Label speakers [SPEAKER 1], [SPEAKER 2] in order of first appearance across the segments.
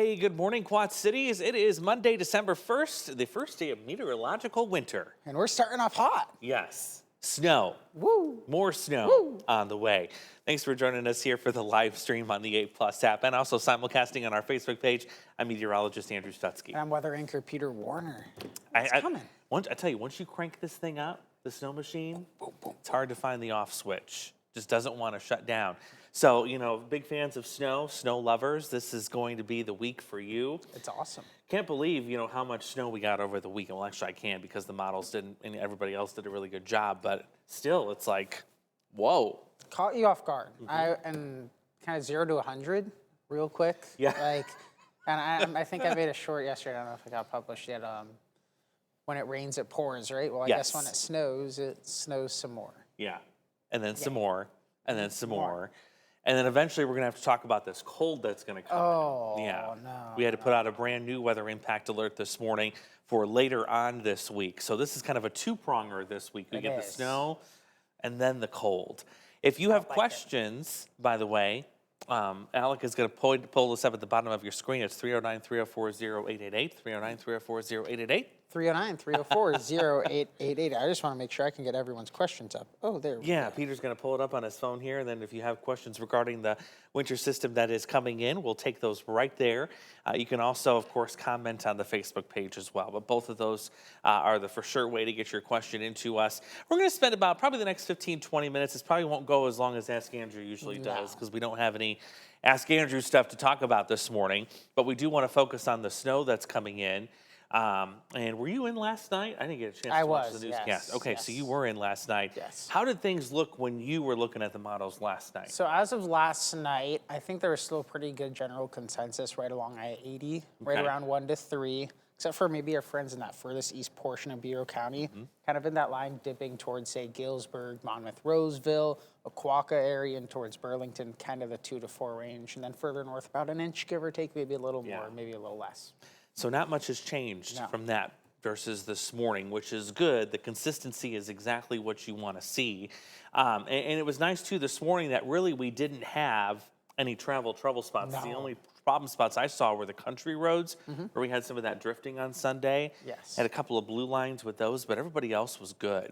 [SPEAKER 1] Hey, good morning, Quad Cities. It is Monday, December 1st, the first day of meteorological winter.
[SPEAKER 2] And we're starting off hot.
[SPEAKER 1] Yes, snow.
[SPEAKER 2] Woo!
[SPEAKER 1] More snow
[SPEAKER 2] Woo!
[SPEAKER 1] on the way. Thanks for joining us here for the live stream on the 8 Plus app and also simulcasting on our Facebook page. I'm meteorologist Andrew Stutzky.
[SPEAKER 2] And I'm weather anchor Peter Warner.
[SPEAKER 1] I
[SPEAKER 2] It's coming.
[SPEAKER 1] I tell you, once you crank this thing up, the snow machine,
[SPEAKER 2] Boom, boom.
[SPEAKER 1] it's hard to find the off switch. Just doesn't want to shut down. So, big fans of snow lovers, this is going to be the week for you.
[SPEAKER 2] It's awesome.
[SPEAKER 1] Can't believe, how much snow we got over the weekend. Well, actually, I can because the models didn't and everybody else did a really good job. But still, it's like, whoa.
[SPEAKER 2] Caught you off guard. And kind of 0 to 100 real quick.
[SPEAKER 1] Yeah.
[SPEAKER 2] I think I made a short yesterday. I don't know if it got published yet. When it rains, it pours, right? Well, I guess when it snows some more.
[SPEAKER 1] Yeah. And then some more. And then some more. And then eventually we're going to have to talk about this cold that's going to come.
[SPEAKER 2] Oh,
[SPEAKER 1] yeah.
[SPEAKER 2] no.
[SPEAKER 1] We had to put out a brand new weather impact alert this morning for later on this week. So this is kind of a two-pronger this week. We get the snow and then the cold. If you have questions, by the way, Alec is going to pull this up at the bottom of your screen. It's 309-304-0888, 309-304-0888.
[SPEAKER 2] 309-304-0888. I just want to make sure I can get everyone's questions up. Oh, there we go.
[SPEAKER 1] Peter's going to pull it up on his phone here, and then if you have questions regarding the winter system that is coming in, we'll take those right there. You can also, of course, comment on the Facebook page as well, but both of those are the for sure way to get your question into us. We're going to spend about probably the next 15, 20 minutes. This probably won't go as long as Ask Andrew usually does because we don't have any Ask Andrew stuff to talk about this morning, but we do want to focus on the snow that's coming in. And were you in last night? I didn't get a chance to watch the newscast.
[SPEAKER 2] Yes,
[SPEAKER 1] okay,
[SPEAKER 2] yes.
[SPEAKER 1] So you were in last night.
[SPEAKER 2] Yes.
[SPEAKER 1] How did things look when you were looking at the models last night?
[SPEAKER 2] So as of last night, I think there was still pretty good general consensus right along I-80, right around 1 to 3, except for maybe our friends in that furthest east portion of Bureau County, kind of in that line dipping towards, say, Galesburg, Monmouth, Roseville, Aquaka area, and towards Burlington, kind of the 2 to 4 range, and then further north, about an inch, give or take, maybe a little more, maybe a little less.
[SPEAKER 1] So not much has changed from that versus this morning, which is good. The consistency is exactly what you want to see. And it was nice, too, this morning that really we didn't have any trouble spots.
[SPEAKER 2] No.
[SPEAKER 1] The only problem spots I saw were the country roads, where we had some of that drifting on Sunday.
[SPEAKER 2] Yes.
[SPEAKER 1] Had a couple of blue lines with those, but everybody else was good.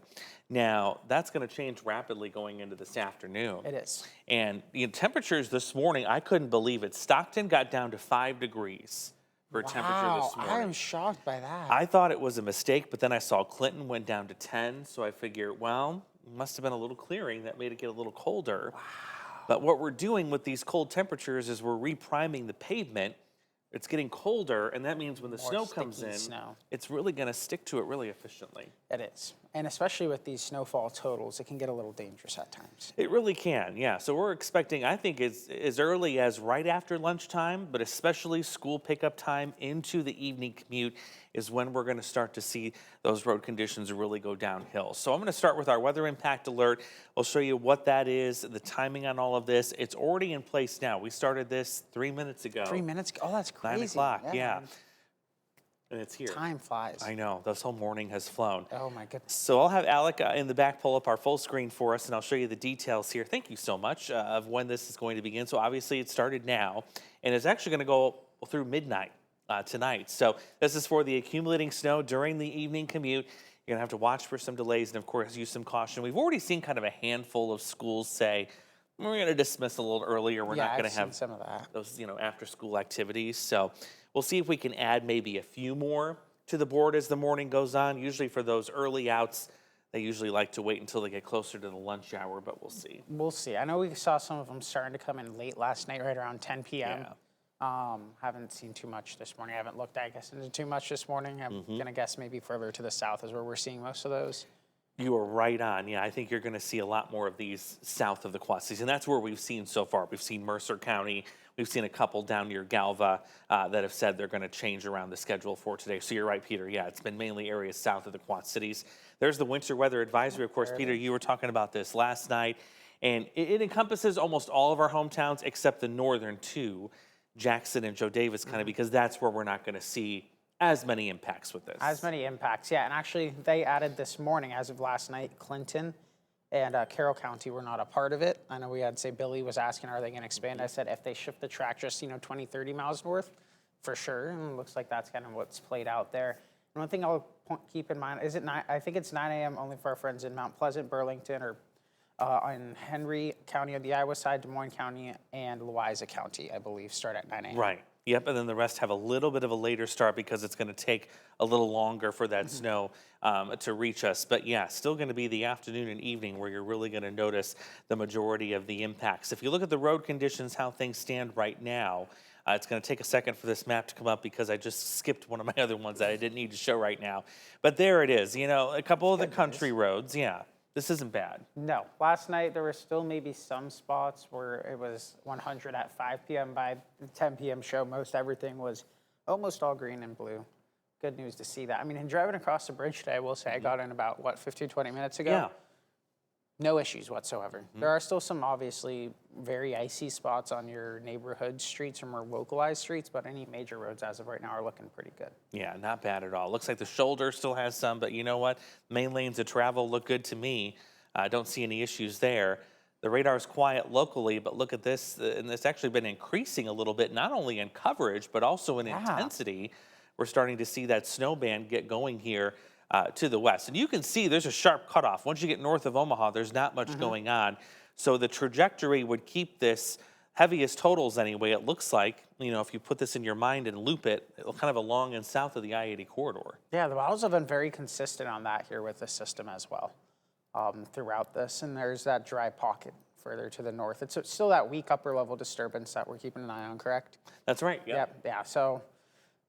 [SPEAKER 1] Now, that's going to change rapidly going into this afternoon.
[SPEAKER 2] It is.
[SPEAKER 1] And temperatures this morning, I couldn't believe it. Stockton got down to 5 degrees. For temperature this morning.
[SPEAKER 2] I am shocked by that.
[SPEAKER 1] I thought it was a mistake, but then I saw Clinton went down to 10, so I figure, well, it must have been a little clearing that made it get a little colder. Wow. But what we're doing with these cold temperatures is we're repriming the pavement. It's getting colder, and that means when the snow comes in, it's really going to stick to it really efficiently.
[SPEAKER 2] It is. And especially with these snowfall totals, it can get a little dangerous at times.
[SPEAKER 1] It really can, yeah. So we're expecting, I think, as early as right after lunchtime, but especially school pickup time into the evening commute is when we're going to start to see those road conditions really go downhill. So I'm going to start with our weather impact alert. I'll show you what that is, the timing on all of this. It's already in place now. We started this 3 minutes ago.
[SPEAKER 2] 3 minutes ago? Oh, that's crazy.
[SPEAKER 1] 9 o'clock, yeah. And it's here.
[SPEAKER 2] Time flies.
[SPEAKER 1] I know. This whole morning has flown.
[SPEAKER 2] Oh, my goodness.
[SPEAKER 1] So I'll have Alec in the back pull up our full screen for us, and I'll show you the details here. Thank you so much of when this is going to begin. So obviously it started now, and it's actually going to go through midnight tonight. So this is for the accumulating snow during the evening commute. You're going to have to watch for some delays and, of course, use some caution. We've already seen kind of a handful of schools say, we're going to dismiss a little earlier. We're not going to have
[SPEAKER 2] some of that.
[SPEAKER 1] Those after-school activities. So we'll see if we can add maybe a few more to the board as the morning goes on. Usually for those early outs, they usually like to wait until they get closer to the lunch hour, but we'll see.
[SPEAKER 2] We'll see. I know we saw some of them starting to come in late last night, right around 10 p.m.
[SPEAKER 1] Yeah.
[SPEAKER 2] Haven't seen too much this morning. I haven't looked, I guess, into too much this morning. I'm going to guess maybe further to the south is where we're seeing most of those.
[SPEAKER 1] You are right on. Yeah, I think you're going to see a lot more of these south of the Quad Cities, and that's where we've seen so far. We've seen Mercer County. We've seen a couple down near Galva that have said they're going to change around the schedule for today. So you're right, Peter. Yeah, it's been mainly areas south of the Quad Cities. There's the winter weather advisory. Of course, Peter, you were talking about this last night, and it encompasses almost all of our hometowns except the northern two, Jackson and Joe Davis, kind of because that's where we're not going to see as many impacts with this.
[SPEAKER 2] As many impacts, yeah. And actually, they added this morning, as of last night, Clinton and Carroll County were not a part of it. I know we had, say, Billy was asking, are they going to expand? I said, if they shift the track just, 20, 30 miles north, for sure. And it looks like that's kind of what's played out there. And one thing I'll keep in mind is I think it's 9 a.m. only for our friends in Mount Pleasant, Burlington, or in Henry County on the Iowa side, Des Moines County, and Louisa County, I believe, start at 9 a.m.
[SPEAKER 1] Right. Yep, and then the rest have a little bit of a later start because it's going to take a little longer for that snow to reach us. But yeah, still going to be the afternoon and evening where you're really going to notice the majority of the impacts. If you look at the road conditions, how things stand right now, it's going to take a second for this map to come up because I just skipped one of my other ones that I didn't need to show right now. But there it is. A couple of the country roads, yeah. This isn't bad.
[SPEAKER 2] No. Last night, there were still maybe some spots where it was 100 at 5 p.m. By the 10 p.m. show, most everything was almost all green and blue. Good news to see that. I mean, in driving across the bridge today, I will say I got in about, 15, 20 minutes ago?
[SPEAKER 1] Yeah.
[SPEAKER 2] No issues whatsoever. There are still some obviously very icy spots on your neighborhood streets or more localized streets, but any major roads as of right now are looking pretty good.
[SPEAKER 1] Yeah, not bad at all. Looks like the shoulder still has some, but you know what? Main lanes of travel look good to me. I don't see any issues there. The radar's quiet locally, but look at this, and it's actually been increasing a little bit, not only in coverage, but also in intensity. We're starting to see that snow band get going here to the west. And you can see there's a sharp cutoff. Once you get north of Omaha, there's not much going on. So the trajectory would keep this heaviest totals anyway. It looks like, if you put this in your mind and loop it, it'll kind of along and south of the I-80 corridor.
[SPEAKER 2] Yeah, the models have been very consistent on that here with the system as well throughout this. And there's that dry pocket further to the north. It's still that weak upper level disturbance that we're keeping an eye on, correct?
[SPEAKER 1] That's right.
[SPEAKER 2] Yeah. So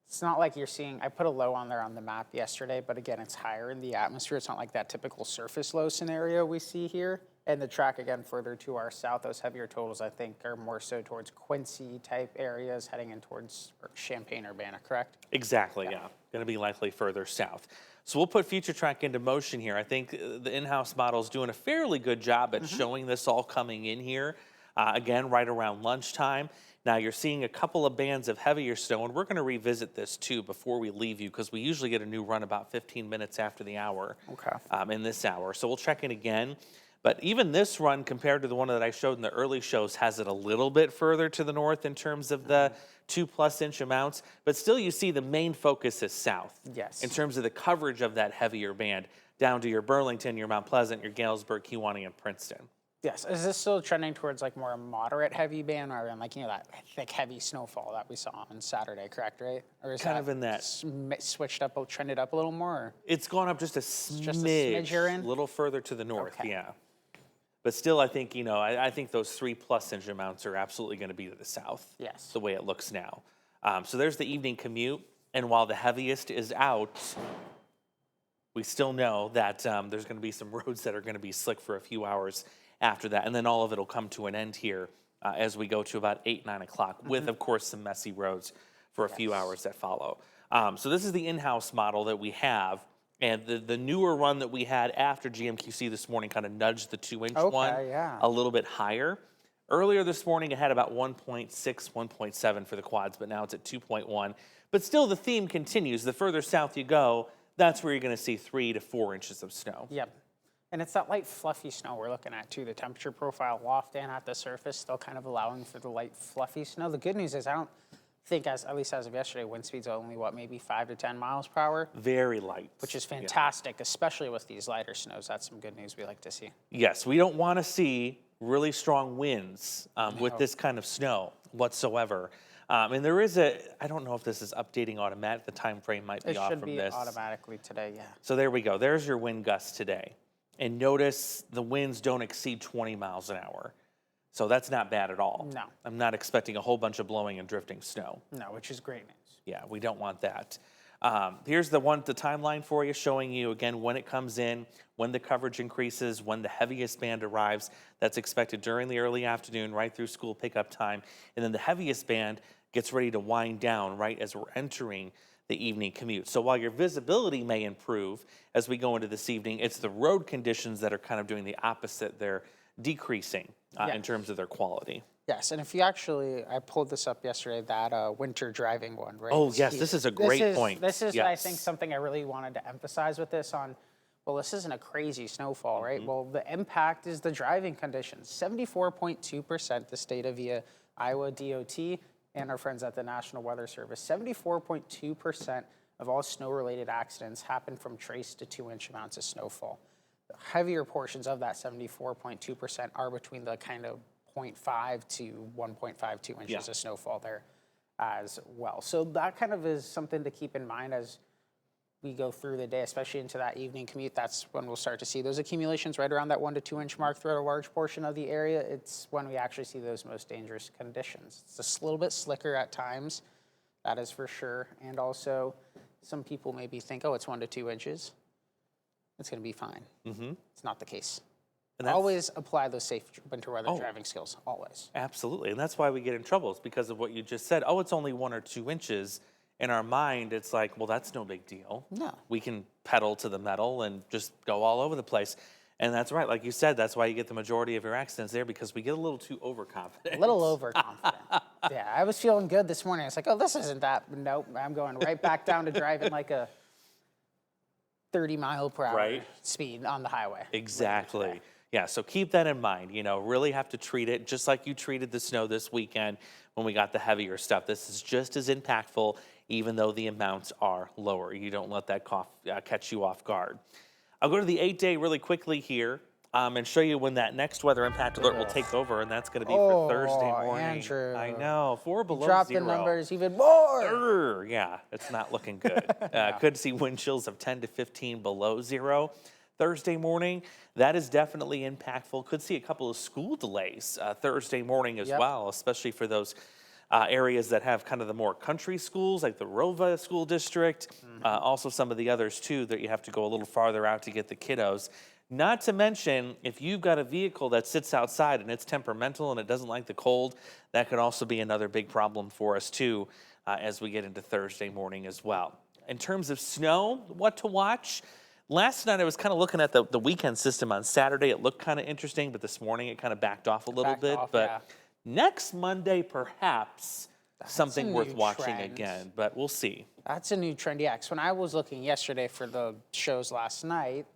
[SPEAKER 2] it's not like you're seeing, I put a low on there on the map yesterday, but again, it's higher in the atmosphere. It's not like that typical surface low scenario we see here. And the track, again, further to our south, those heavier totals, I think, are more so towards Quincy type areas, heading in towards Champaign, Urbana, correct?
[SPEAKER 1] Exactly, yeah. Going to be likely further south. So we'll put Future Track into motion here. I think the in-house model is doing a fairly good job at showing this all coming in here. Again, right around lunchtime. Now you're seeing a couple of bands of heavier snow, and we're going to revisit this too before we leave you because we usually get a new run about 15 minutes after the hour in this hour. So we'll check in again. But even this run compared to the one that I showed in the early shows has it a little bit further to the north in terms of the 2+ inch amounts. But still you see the main focus is south.
[SPEAKER 2] Yes.
[SPEAKER 1] In terms of the coverage of that heavier band down to your Burlington, your Mount Pleasant, your Galesburg, Kewanee, and Princeton.
[SPEAKER 2] Yes. Is this still trending towards like more a moderate heavy band rather than like, that thick heavy snowfall that we saw on Saturday, correct, right? Or is
[SPEAKER 1] Kind
[SPEAKER 2] that
[SPEAKER 1] of in that.
[SPEAKER 2] switched up, trended up a little more? Or?
[SPEAKER 1] It's gone up just a smidge.
[SPEAKER 2] Just a smidge you're in?
[SPEAKER 1] A little further to the north,
[SPEAKER 2] Okay.
[SPEAKER 1] yeah. But still, I think, I think those 3+ inch amounts are absolutely going to be to the south.
[SPEAKER 2] Yes.
[SPEAKER 1] The way it looks now. So there's the evening commute. And while the heaviest is out, we still know that there's going to be some roads that are going to be slick for a few hours after that. And then all of it will come to an end here as we go to about 8, 9 o'clock with, of course, some messy roads for a few hours that follow. So this is the in-house model that we have. And the newer run that we had after GMQC this morning kind of nudged the 2-inch one a little bit higher. Earlier this morning, it had about 1.6, 1.7 for the quads, but now it's at 2.1. But still, the theme continues. The further south you go, that's where you're going to see 3 to 4 inches of snow.
[SPEAKER 2] Yep. And it's that light, fluffy snow we're looking at, too. The temperature profile loft and at the surface still kind of allowing for the light, fluffy snow. The good news is I don't think, at least as of yesterday, wind speeds are only, maybe 5 to 10 miles per hour?
[SPEAKER 1] Very light.
[SPEAKER 2] Which is fantastic, especially with these lighter snows. That's some good news we like to see.
[SPEAKER 1] Yes, we don't want to see really strong winds with this kind of snow whatsoever. And there is I don't know if this is updating automatic. The time frame might be off from this.
[SPEAKER 2] It should be automatically today, yeah.
[SPEAKER 1] So there we go. There's your wind gusts today. And notice the winds don't exceed 20 miles an hour. So that's not bad at all.
[SPEAKER 2] No.
[SPEAKER 1] I'm not expecting a whole bunch of blowing and drifting snow.
[SPEAKER 2] No, which is great news.
[SPEAKER 1] Yeah, we don't want that. Here's the timeline for you, showing you again when it comes in, when the coverage increases, when the heaviest band arrives. That's expected during the early afternoon, right through school pickup time. And then the heaviest band gets ready to wind down right as we're entering the evening commute. So while your visibility may improve as we go into this evening, it's the road conditions that are kind of doing the opposite. They're decreasing in terms of their quality.
[SPEAKER 2] Yes, and if you actually, I pulled this up yesterday, that winter driving one, right?
[SPEAKER 1] Oh, yes, this is a great point.
[SPEAKER 2] This is,
[SPEAKER 1] yes.
[SPEAKER 2] I think, something I really wanted to emphasize with this on, well, this isn't a crazy snowfall, right? Well, the impact is the driving conditions. 74.2% the state of via Iowa DOT, and our friends at the National Weather Service, 74.2% of all snow-related accidents happen from trace to 2-inch amounts of snowfall. The heavier portions of that 74.2% are between the kind of 0.5 to 1.52 inches of snowfall there as well. So that kind of is something to keep in mind as we go through the day, especially into that evening commute. That's when we'll start to see those accumulations right around that 1 to 2 inch mark throughout a large portion of the area. It's when we actually see those most dangerous conditions. It's a little bit slicker at times, that is for sure. And also, some people maybe think, oh, it's 1 to 2 inches. It's going to be fine. It's not the case. And always apply those safe winter weather driving skills, always.
[SPEAKER 1] Absolutely, and that's why we get in trouble. It's because of what you just said. Oh, it's only 1 or 2 inches. In our mind, it's like, well, that's no big deal.
[SPEAKER 2] No.
[SPEAKER 1] We can pedal to the metal and just go all over the place. And that's right. Like you said, that's why you get the majority of your accidents there, because we get a little too overconfident.
[SPEAKER 2] A little overconfident. Yeah, I was feeling good this morning. I was like, oh, this isn't that. Nope, I'm going right back down to driving like a 30-mile-per-hour speed on the highway.
[SPEAKER 1] Exactly. Yeah, so keep that in mind. You know, really have to treat it just like you treated the snow this weekend when we got the heavier stuff. This is just as impactful, even though the amounts are lower. You don't let that catch you off guard. I'll go to the 8-day really quickly here and show you when that next weather impact alert will take over, and that's going to be for Thursday morning.
[SPEAKER 2] Andrew.
[SPEAKER 1] I know, 4 below
[SPEAKER 2] Drop
[SPEAKER 1] 0.
[SPEAKER 2] the numbers even more.
[SPEAKER 1] Yeah, it's not looking good. Could see wind chills of 10 to 15 below 0. Thursday morning, that is definitely impactful. Could see a couple of school delays Thursday morning as well, especially for those areas that have kind of the more country schools, like the Rova School District. Also some of the others, too, that you have to go a little farther out to get the kiddos. Not to mention, if you've got a vehicle that sits outside and it's temperamental and it doesn't like the cold, that could also be another big problem for us, too, as we get into Thursday morning as well. In terms of snow, what to watch? Last night, I was kind of looking at the weekend system on Saturday. It looked kind of interesting, but this morning it kind of backed off a little bit. But next Monday, perhaps something worth watching again, but we'll see.
[SPEAKER 2] That's a new trend, yeah. 'Cause when I was looking yesterday for the shows last night,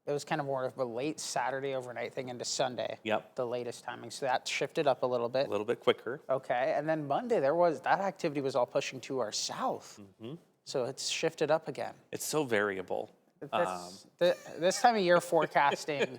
[SPEAKER 2] it was kind of more of a late Saturday overnight thing into Sunday.
[SPEAKER 1] Yep.
[SPEAKER 2] The latest timing. So that shifted up a little bit.
[SPEAKER 1] A little bit quicker.
[SPEAKER 2] Okay. And then Monday, that activity was all pushing to our south. So it's shifted up again.
[SPEAKER 1] It's so variable.
[SPEAKER 2] This time of year forecasting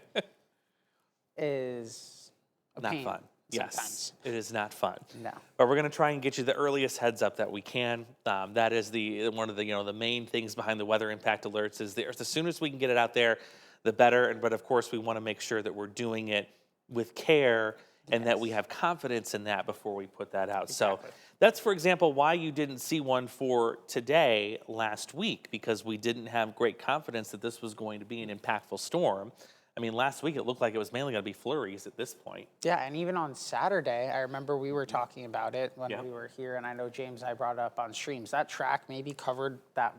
[SPEAKER 2] is
[SPEAKER 1] not
[SPEAKER 2] pain
[SPEAKER 1] fun.
[SPEAKER 2] sometimes.
[SPEAKER 1] Yes, it is not fun.
[SPEAKER 2] No.
[SPEAKER 1] But we're going to try and get you the earliest heads up that we can. That is one of the the main things behind the weather impact alerts is the soon as we can get it out there, the better. But of course, we want to make sure that we're doing it with care and that we have confidence in that before we put that out.
[SPEAKER 2] Exactly.
[SPEAKER 1] So that's, for example, why you didn't see one for today last week, because we didn't have great confidence that this was going to be an impactful storm. I mean, last week it looked like it was mainly going to be flurries at this point.
[SPEAKER 2] Yeah, and even on Saturday, I remember we were talking about it when we were here, and I know James and I brought it up on streams. That track maybe covered that,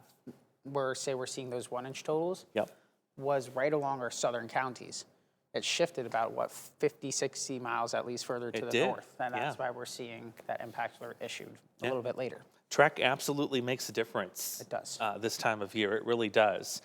[SPEAKER 2] we're seeing those 1-inch totals, was right along our southern counties. It shifted about, 50, 60 miles at least further to the north. And that's why we're seeing that impact alert issued a little bit later.
[SPEAKER 1] Track absolutely makes a difference.
[SPEAKER 2] It does.
[SPEAKER 1] This time of year, it really does.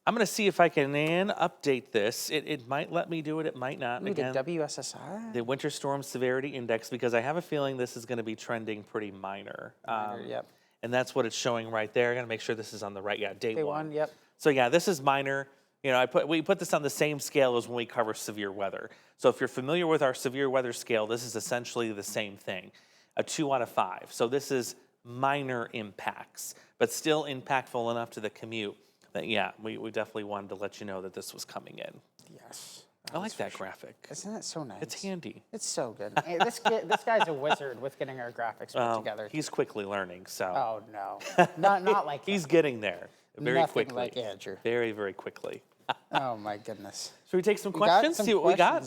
[SPEAKER 1] I'm going to see if I can update this. It might let me do it. It might not.
[SPEAKER 2] Ooh,
[SPEAKER 1] again,
[SPEAKER 2] the WSSI?
[SPEAKER 1] the Winter Storm Severity Index, because I have a feeling this is going to be trending pretty minor.
[SPEAKER 2] Yep.
[SPEAKER 1] And that's what it's showing right there. I got to make sure this is on the right. Yeah, day one.
[SPEAKER 2] Yep.
[SPEAKER 1] So yeah, this is minor. You know, we put this on the same scale as when we cover severe weather. So if you're familiar with our severe weather scale, this is essentially the same thing, a 2 out of 5. So this is minor impacts, but still impactful enough to the commute that, yeah, we definitely wanted to let you know that this was coming in.
[SPEAKER 2] Yes.
[SPEAKER 1] I like that graphic.
[SPEAKER 2] Isn't it so nice?
[SPEAKER 1] It's handy.
[SPEAKER 2] It's so good. Hey, this guy's a wizard with getting our graphics put together.
[SPEAKER 1] He's quickly learning, so.
[SPEAKER 2] Oh, no. Not like
[SPEAKER 1] He's getting there very
[SPEAKER 2] Nothing
[SPEAKER 1] quickly.
[SPEAKER 2] like Andrew.
[SPEAKER 1] Very, very quickly.
[SPEAKER 2] Oh, my goodness.
[SPEAKER 1] Should we take some questions? See what we got?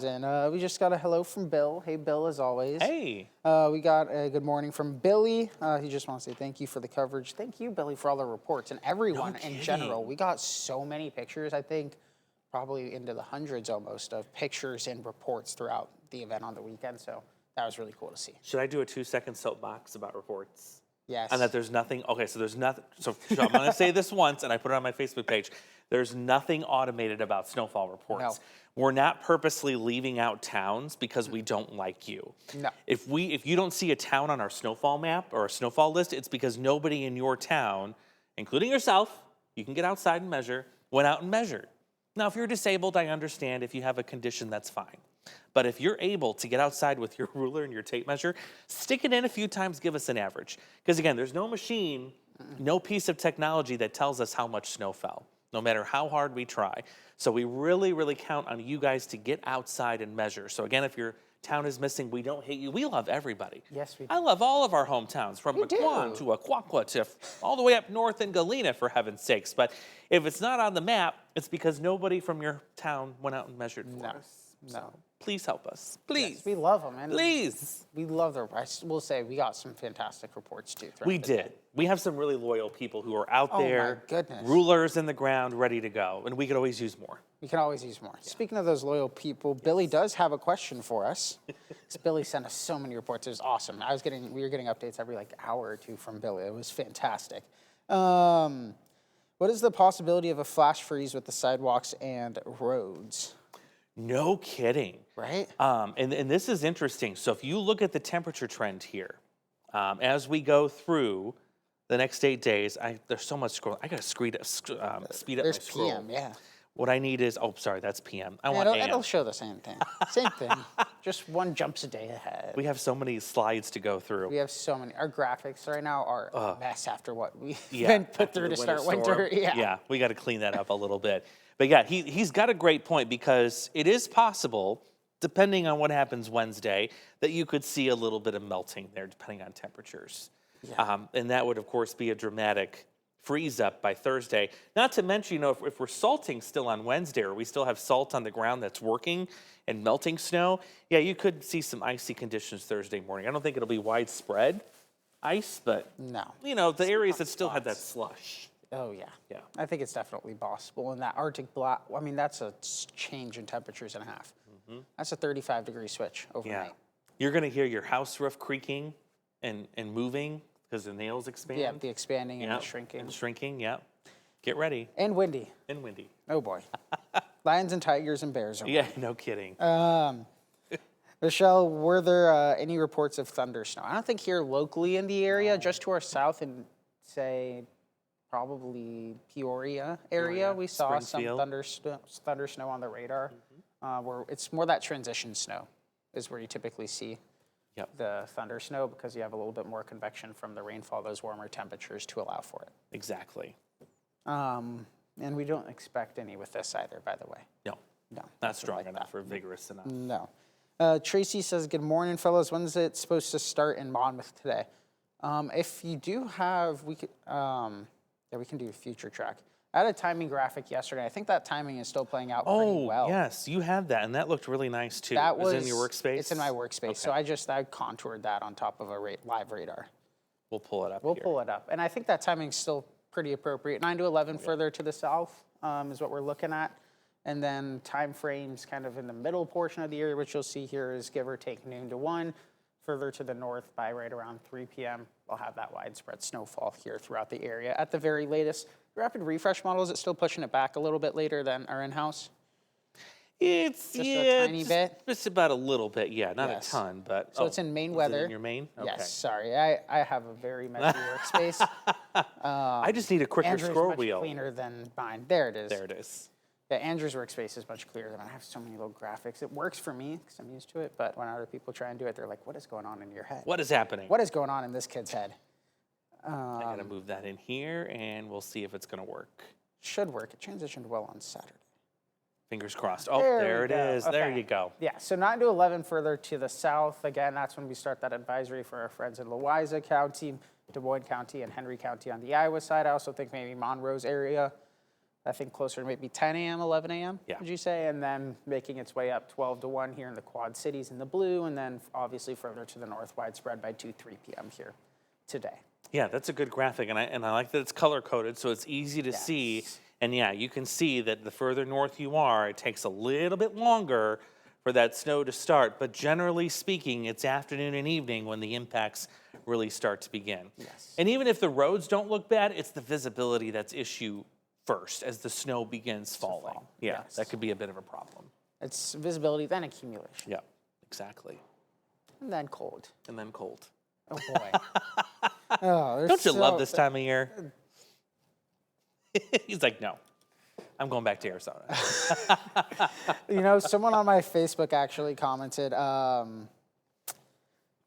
[SPEAKER 2] We just got a hello from Bill. Hey, Bill, as always.
[SPEAKER 1] Hey.
[SPEAKER 2] We got a good morning from Billy. He just wants to say thank you for the coverage. Thank you, Billy, for all the reports. And everyone in general. We got so many pictures, I think, probably into the hundreds almost of pictures and reports throughout the event on the weekend. So that was really cool to see.
[SPEAKER 1] Should I do a 2-second soapbox about reports?
[SPEAKER 2] Yes.
[SPEAKER 1] And that there's nothing. Okay, so there's nothing. So I'm going to say this once, and I put it on my Facebook page. There's nothing automated about snowfall reports.
[SPEAKER 2] No.
[SPEAKER 1] We're not purposely leaving out towns because we don't like you.
[SPEAKER 2] No.
[SPEAKER 1] If you don't see a town on our snowfall map or a snowfall list, it's because nobody in your town, including yourself, you can get outside and measure, went out and measured. Now, if you're disabled, I understand. If you have a condition, that's fine. But if you're able to get outside with your ruler and your tape measure, stick it in a few times, give us an average. Because again, there's no machine, no piece of technology that tells us how much snow fell, no matter how hard we try. So we really, really count on you guys to get outside and measure. So again, if your town is missing, we don't hate you. We love everybody.
[SPEAKER 2] Yes, we do.
[SPEAKER 1] I love all of our hometowns, from McQuon to Aquaqua to all the way up north in Galena, for heaven's sakes. But if it's not on the map, it's because nobody from your town went out and measured for us.
[SPEAKER 2] No.
[SPEAKER 1] Please help us. Please.
[SPEAKER 2] Yes, we love them. And
[SPEAKER 1] Please.
[SPEAKER 2] we love their, I will say, we got some fantastic reports too. throughout
[SPEAKER 1] We
[SPEAKER 2] the day.
[SPEAKER 1] did. We have some really loyal people who are out
[SPEAKER 2] Oh, my
[SPEAKER 1] there,
[SPEAKER 2] goodness.
[SPEAKER 1] rulers in the ground, ready to go. And we could always use more.
[SPEAKER 2] We can always use more. Speaking of those loyal people, Billy does have a question for us. Billy sent us so many reports. It was awesome. We were getting updates every hour or two from Billy. It was fantastic. What is the possibility of a flash freeze with the sidewalks and roads?
[SPEAKER 1] No kidding.
[SPEAKER 2] Right?
[SPEAKER 1] And this is interesting. So if you look at the temperature trend here, as we go through the next 8 days, there's so much scroll. I got to speed up
[SPEAKER 2] There's
[SPEAKER 1] my scroll.
[SPEAKER 2] PM, yeah.
[SPEAKER 1] What I need is, sorry, that's PM. I want
[SPEAKER 2] It'll,
[SPEAKER 1] AM.
[SPEAKER 2] it'll show the same thing. Same thing. Just one jumps a day ahead.
[SPEAKER 1] We have so many slides to go through.
[SPEAKER 2] We have so many. Our graphics right now are a mess after what we've
[SPEAKER 1] Yeah,
[SPEAKER 2] been put
[SPEAKER 1] after
[SPEAKER 2] through
[SPEAKER 1] the
[SPEAKER 2] to start winter.
[SPEAKER 1] storm. Yeah, we got to clean that up a little bit. But yeah, he's got a great point, because it is possible, depending on what happens Wednesday, that you could see a little bit of melting there, depending on temperatures.
[SPEAKER 2] Yeah.
[SPEAKER 1] And that would, of course, be a dramatic freeze up by Thursday. Not to mention, if we're salting still on Wednesday, or we still have salt on the ground that's working and melting snow, yeah, you could see some icy conditions Thursday morning. I don't think it'll be widespread ice, but
[SPEAKER 2] No.
[SPEAKER 1] the areas that still had that slush.
[SPEAKER 2] Oh, yeah.
[SPEAKER 1] Yeah.
[SPEAKER 2] I think it's definitely possible. And that Arctic block, I mean, that's a change in temperatures and a half. That's a 35-degree switch overnight.
[SPEAKER 1] Yeah. You're going to hear your house roof creaking and moving because the nails expand.
[SPEAKER 2] Yeah, the expanding and
[SPEAKER 1] Yeah,
[SPEAKER 2] the shrinking.
[SPEAKER 1] And shrinking, yeah. Get ready.
[SPEAKER 2] And windy.
[SPEAKER 1] And windy.
[SPEAKER 2] Oh, boy. Lions and tigers and bears.
[SPEAKER 1] Yeah, no kidding.
[SPEAKER 2] Michelle, were there any reports of thunder snow? I don't think here locally in the area, just to our south in, say, probably Peoria area, we saw some
[SPEAKER 1] Springfield.
[SPEAKER 2] thunder snow on the radar. Where it's more that transition snow is where you typically see the thunder snow, because you have a little bit more convection from the rainfall, those warmer temperatures to allow for it.
[SPEAKER 1] Exactly.
[SPEAKER 2] And we don't expect any with this either, by the way.
[SPEAKER 1] No,
[SPEAKER 2] No.
[SPEAKER 1] not strong enough or vigorous enough.
[SPEAKER 2] No. Tracy says, good morning, fellas. When's it supposed to start in Monmouth today? If you do have, we can do a future track. I had a timing graphic yesterday. I think that timing is still playing out pretty well.
[SPEAKER 1] Yes, you had that, and that looked really nice too.
[SPEAKER 2] That was
[SPEAKER 1] in your workspace?
[SPEAKER 2] It's in my workspace. So I contoured that on top of a live radar.
[SPEAKER 1] We'll pull it up
[SPEAKER 2] We'll
[SPEAKER 1] here.
[SPEAKER 2] pull it up. And I think that timing's still pretty appropriate. 9 to 11 further to the south is what we're looking at. And then time frames kind of in the middle portion of the area, which you'll see here is give or take noon to 1. Further to the north by right around 3 p.m., we'll have that widespread snowfall here throughout the area. At the very latest, rapid refresh model, is it still pushing it back a little bit later than our in-house?
[SPEAKER 1] It's
[SPEAKER 2] Just a tiny bit?
[SPEAKER 1] Just about a little bit, yeah, not
[SPEAKER 2] Yes.
[SPEAKER 1] a ton, but
[SPEAKER 2] So it's in Maine
[SPEAKER 1] is it
[SPEAKER 2] weather.
[SPEAKER 1] in your Maine? Okay.
[SPEAKER 2] Yes, sorry. I have a very messy workspace.
[SPEAKER 1] I just need a quicker
[SPEAKER 2] Andrew's
[SPEAKER 1] scroll
[SPEAKER 2] much
[SPEAKER 1] wheel.
[SPEAKER 2] cleaner than mine. There it is.
[SPEAKER 1] There it is.
[SPEAKER 2] Yeah, Andrew's workspace is much clearer than mine. I have so many little graphics. It works for me because I'm used to it, but when other people try and do it, they're like, what is going on in your head?
[SPEAKER 1] What is happening?
[SPEAKER 2] What is going on in this kid's head?
[SPEAKER 1] I gotta move that in here, and we'll see if it's gonna work.
[SPEAKER 2] Should work. It transitioned well on Saturday.
[SPEAKER 1] Fingers crossed. Oh,
[SPEAKER 2] There
[SPEAKER 1] there
[SPEAKER 2] we
[SPEAKER 1] it
[SPEAKER 2] go.
[SPEAKER 1] is. There
[SPEAKER 2] Okay.
[SPEAKER 1] you go.
[SPEAKER 2] Yeah, so 9 to 11 further to the south. Again, that's when we start that advisory for our friends in Louisa County, Des Moines County, and Henry County on the Iowa side. I also think maybe Monroe's area. I think closer to maybe 10 a.m., 11 a.m.,
[SPEAKER 1] Yeah.
[SPEAKER 2] would you say? And then making its way up 12 to 1 here in the Quad Cities in the blue, and then obviously further to the north, widespread by 2, 3 p.m. here today.
[SPEAKER 1] Yeah, that's a good graphic, and I like that it's color coded, so it's easy to see.
[SPEAKER 2] Yes.
[SPEAKER 1] And yeah, you can see that the further north you are, it takes a little bit longer for that snow to start. But generally speaking, it's afternoon and evening when the impacts really start to begin.
[SPEAKER 2] Yes.
[SPEAKER 1] And even if the roads don't look bad, it's the visibility that's issue first as the snow begins falling.
[SPEAKER 2] fall,
[SPEAKER 1] Yeah,
[SPEAKER 2] yes.
[SPEAKER 1] that could be a bit of a problem.
[SPEAKER 2] It's visibility, then accumulation,
[SPEAKER 1] Yeah, exactly.
[SPEAKER 2] and then cold.
[SPEAKER 1] And then cold.
[SPEAKER 2] Oh boy. Oh,
[SPEAKER 1] Don't you love this time of year? He's like, no, I'm going back to Arizona.
[SPEAKER 2] You know, someone on my Facebook actually commented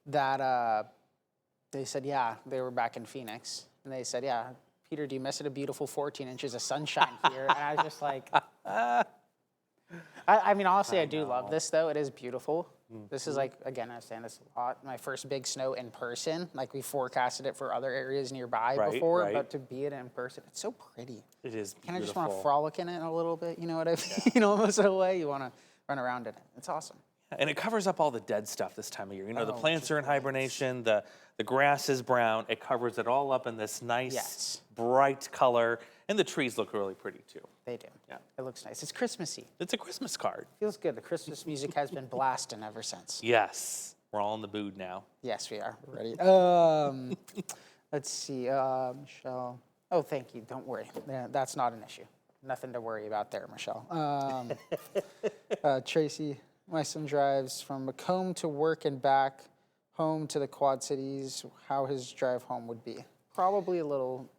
[SPEAKER 2] that they said, yeah, they were back in Phoenix. And they said, yeah, Peter, do you miss it? A beautiful 14 inches of sunshine here. And I was just like, I mean, honestly, I do love this, though. It is beautiful. This is like, again, I was saying this a lot, my first big snow in person. Like, we forecasted it for other areas nearby before,
[SPEAKER 1] right.
[SPEAKER 2] but to be it in person, it's so pretty.
[SPEAKER 1] It is
[SPEAKER 2] Kind of just
[SPEAKER 1] beautiful.
[SPEAKER 2] want to frolic in it a little bit, you know what I mean? You know, almost in a way, you want to run around in it. It's awesome.
[SPEAKER 1] And it covers up all the dead stuff this time of year. You know, the plants are in hibernation, the grass is brown. It covers it all up in this nice, bright color. And the trees look really pretty, too.
[SPEAKER 2] They do.
[SPEAKER 1] Yeah.
[SPEAKER 2] It looks nice. It's Christmassy.
[SPEAKER 1] It's a Christmas card.
[SPEAKER 2] Feels good. The Christmas music has been blasting ever since.
[SPEAKER 1] Yes. We're all in the mood now.
[SPEAKER 2] Yes, we are. We're ready. Let's see. Michelle. Oh, thank you. Don't worry. Yeah, that's not an issue. Nothing to worry about there, Michelle. Tracy, my son drives from Macomb to work and back home to the Quad Cities. How his drive home would be? Probably a little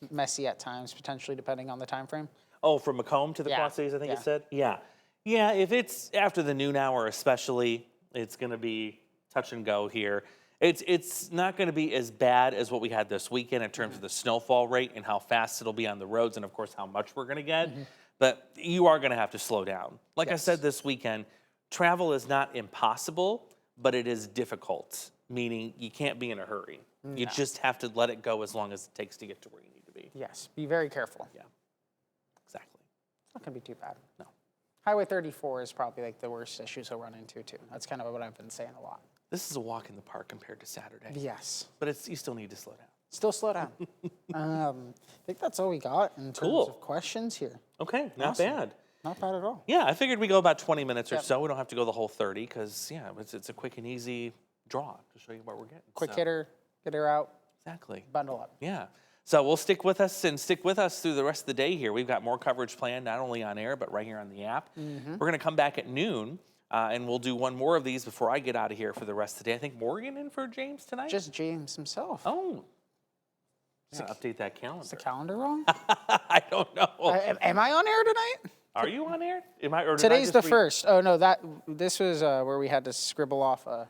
[SPEAKER 2] messy at times, potentially, depending on the time frame.
[SPEAKER 1] Oh, from Macomb to the Quad Cities, I think it said? Yeah. Yeah, if it's after the noon hour especially, it's going to be touch and go here. It's not going to be as bad as what we had this weekend in terms of the snowfall rate and how fast it'll be on the roads and, of course, how much we're going to get. But you are going to have to slow down. Like I said this weekend, travel is not impossible, but it is difficult, meaning you can't be in a hurry. You just have to let it go as long as it takes to get to where you need to be.
[SPEAKER 2] Yes, be very careful.
[SPEAKER 1] Yeah, exactly.
[SPEAKER 2] It's not going to be too bad.
[SPEAKER 1] No.
[SPEAKER 2] Highway 34 is probably like the worst issues he'll run into, too. That's kind of what I've been saying a lot.
[SPEAKER 1] This is a walk in the park compared to Saturday.
[SPEAKER 2] Yes.
[SPEAKER 1] But you still need to slow down.
[SPEAKER 2] Still slow down. I think that's all we got in terms of questions here.
[SPEAKER 1] Okay, not bad.
[SPEAKER 2] Not bad at all.
[SPEAKER 1] Yeah, I figured we go about 20 minutes or so. We don't have to go the whole 30 because, yeah, it's a quick and easy draw to show you what we're getting.
[SPEAKER 2] Quick hitter, get her out,
[SPEAKER 1] Exactly.
[SPEAKER 2] bundle up.
[SPEAKER 1] Yeah. So we'll stick with us through the rest of the day here. We've got more coverage planned, not only on air, but right here on the app. We're going to come back at noon, and we'll do one more of these before I get out of here for the rest of the day. I think Morgan in for James tonight?
[SPEAKER 2] Just James himself.
[SPEAKER 1] Oh. I'm going to update that calendar.
[SPEAKER 2] Is the calendar wrong?
[SPEAKER 1] I don't know.
[SPEAKER 2] Am I on air tonight?
[SPEAKER 1] Are you on air? Or
[SPEAKER 2] Today's the first. Oh, no, this was where we had to scribble off a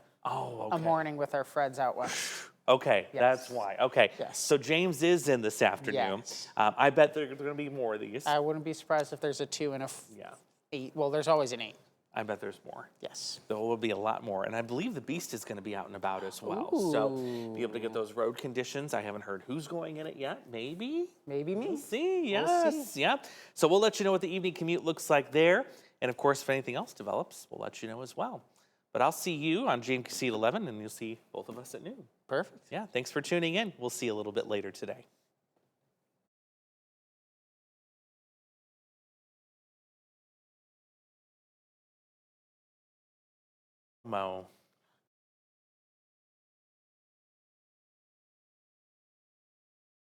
[SPEAKER 2] morning with our friends out west.
[SPEAKER 1] Okay, that's why. Okay,
[SPEAKER 2] Yes.
[SPEAKER 1] so James is in this afternoon.
[SPEAKER 2] Yes.
[SPEAKER 1] I bet there are going to be more of these.
[SPEAKER 2] I wouldn't be surprised if there's a 2 and a
[SPEAKER 1] Yeah,
[SPEAKER 2] 8. Well, there's always an 8.
[SPEAKER 1] I bet there's more.
[SPEAKER 2] Yes.
[SPEAKER 1] There will be a lot more. And I believe the Beast is going to be out and about as well. So be able to get those road conditions. I haven't heard who's going in it yet. Maybe?
[SPEAKER 2] Maybe me.
[SPEAKER 1] We'll see. Yes.
[SPEAKER 2] We'll see.
[SPEAKER 1] Yeah. So we'll let you know what the evening commute looks like there. And of course, if anything else develops, we'll let you know as well. But I'll see you on GMC at 11, and you'll see both of us at noon.
[SPEAKER 2] Perfect.
[SPEAKER 1] Yeah. Thanks for tuning in. We'll see you a little bit later today. Mo.